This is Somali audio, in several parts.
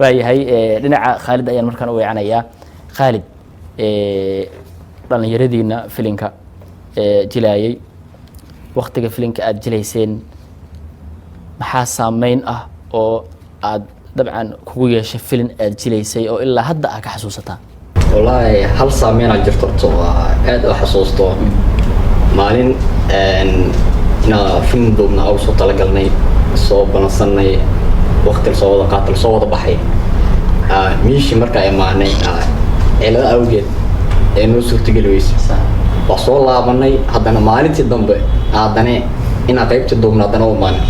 waayahay dhinaca Khalid ayaan markaan u weecanayaa Khalid dhalinyaradiina filinka jilaayay waqtiga filinka aad jilayseen maxaa saameyn ah oo aad dabcan kugu yeeshay filin aad jilaysay oo ilaa hadda aad ka xasuusataa wallahi hal saameyn aan jirto aad u xasuusto maalin ina film doobna oo soo talagalnay soo balansanay waqti soo wada qaatal soo wada baxay miishi marka ay maanay cilada awgeed ee noo suurtagal weysay waa soo laabanay haddana maalintii dambe haddana ina qaybta doobna haddana u maanay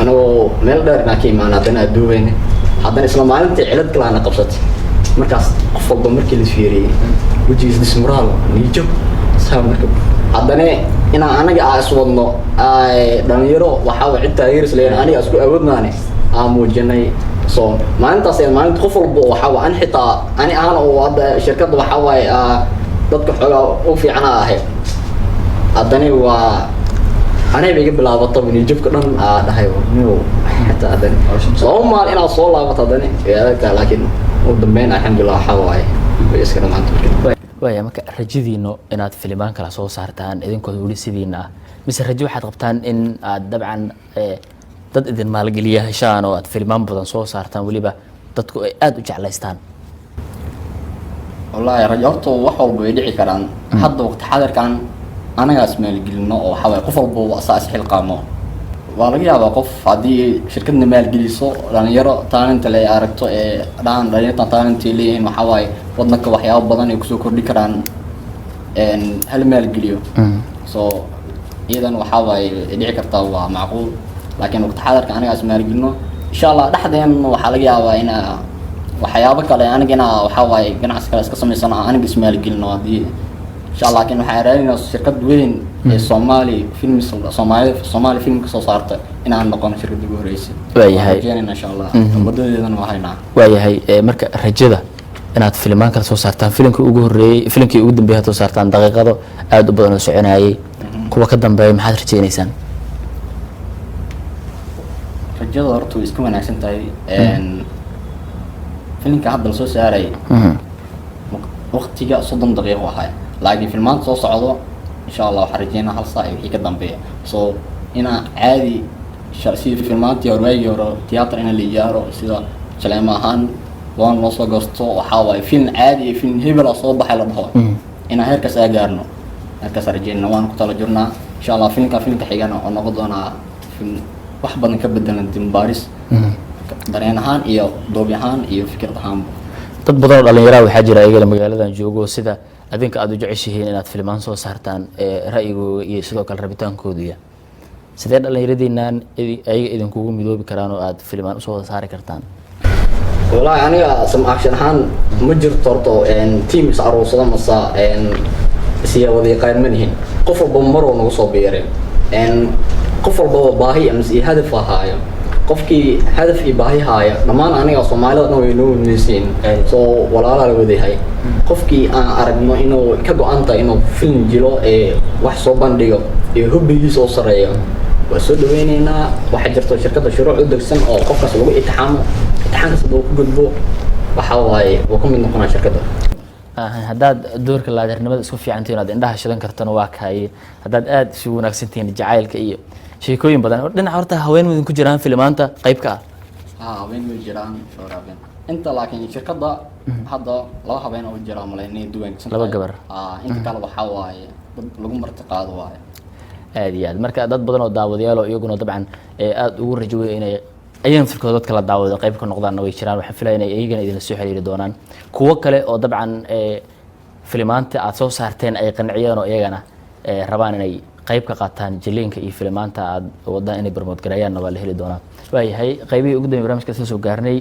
anoo meel dheer inaan ka imaan haddana aduubayna haddana isla maalintii cilad kale aan qabsatay markaas qof walba markii la fiiriyay wajigiis dismuraal niijo saa marka haddana inaan anaga iswadno dhalinyaro waxaa waa cid taageeris leeyahay aniga isku awoodnaane aan muujinay soo maalintaas maalinta qof walba waxaa waa an xitaa ani ahaan oo hadda shirkadda waxaa waaye dadka xoogaa u fiicana ahay haddana waa aniga iga bilaabato niijabka dhan dhahay niyow xitaa haddana laba maal inaad soo laabato haddana adagtaa laakiin ugu dambeyn alxamdulillah waxaa waaye way iska dhamaanta waaya marka rajadiino inaad filimaan kala soo saartaan idinkoo weli sidiina ah mise rajo waxaad qabtaan in aad dabcan dad idin maalgeliya heshaan oo aad filimaan badan soo saartaan weliba dadku ay aad u jeclaystaan wallahi rajo horta wax walba way dhici karaan hadda waqti xadirkan anagaas maalgelino oo waxa waaye qof walba asaas xilqaamo waa laga yaabaa qof haddii shirkadna maalgeliso dhalinyaro talent leh aragto dhalinyarta talent leeyihiin waxa waaye waddanka waxyaabo badan ay kusoo kordhi karaan hal maalgeliyo soo iyadan waxa waaye dhici kartaa waa macquul laakiin waqti xadirka anagaas maalgelino insha Allah dhaxdeen waxaa laga yaabaa in waxyaabo kale anigana waxa waaye ganacsi kale iska sameysana aniga ismaalgelino haddii insha Allah laakiin waxaan raadinaa shirkad weyn ee Soomaali film ka soo saarta inaan noqon shirkadda ugu horeysay waayahay insha Allah wadadeedana waa haynaa waayahay marka rajada inaad filimaan kala soo saartaan filimkii ugu horeeyay filimkii ugu dambeeyay soo saartaan daqiiqado aad u badan oo soconayay kuwa ka dambeeyay maxaad rajaynaysaan rajada horta way iska wanaagsan tahay filimka hadda la soo saaray waqtiga 30 daqiiqo ahay laakiin filmaanta soo socdo insha Allah waxaan rajaynaa hal saac wixii ka dambeeya soo ina caadi sida filmaantii horwaagii hore tiyaatar ina la ijaaro sida jaleema ahaan waan noo soo goosto waxaa waaye film caadi iyo film hebel soo baxay la dhaho ina heerkaas gaarno heerkaas rajaynaa waan ku tala jirnaa insha Allah filmka xigana oo noqon doona film wax badan ka bedelan dimbaaris dareen ahaan iyo doob ahaan iyo fikrad ahaan dad badan oo dhalinyaro waxaa jira ayaga magaaladan joogo sida adinka aad u jeceshihiin inaad filimaan soo saartaan ra'yigooda iyo sidoo kale rabitaankooda sidee dhalinyaradiinaan ayaga idinkugu midoobi karaan oo aad filimaan usoo wada saari kartaan wallahi aniga sam action ahaan ma jirto horto team is aroosada masa siya wada yaqaan manihin qof walba mar oo nagu soo biireen qof walba baahi ama si hadaf ahaayo qofkii hadaf iyo baahi haaya dhamaan aniga Soomaalida way noo weydiiseen soo walaalaha la wadahay qofkii aan aragno inuu ka go'aanta inuu film jiro wax soo bandhigo ee hubbigiisa oo sareeyo waa soo dhaweyneynaa waxa jirto shirkadda shuruuc u degsan oo qofkaas lagu imtixaankaas uu ku gudbo waxa waaye waa ku mid noqonaa shirkadda haddaad doorka laadarnimada isku fiicantiin aad indhaha shidan kartana waa kaay haddaad aad isugu wanaagsantihiin jacaylka iyo sheekooyin badan dhinaca horta haween weyn ku jiraan filimaanta qaybka haween way jiraan shooraaben inta laakiin shirkadda hadda laba haween oo jiraan malaynay duwan laba gabar inta kale waxa waaye dad lagu martiqaado waaye aad iyo aad marka dad badan oo daawadayaal oo iyaguna dabcan aad ugu rajayo inay ayaan firkooda dadka la daawado qayb ka noqdaan way jiraan waxaan filayaa inay iyagana idin soo xiriiri doonaan kuwa kale oo dabcan filimaanta aad soo saarteen ay qanciyeen oo iyagana rabaan inay qayb ka qaataan jileenka iyo filimaanta aad wadaan inay barmood gareeyaan waa la heli doonaa waayahay qaybihii ugu dambeeyay barnaamijka soo gaarnay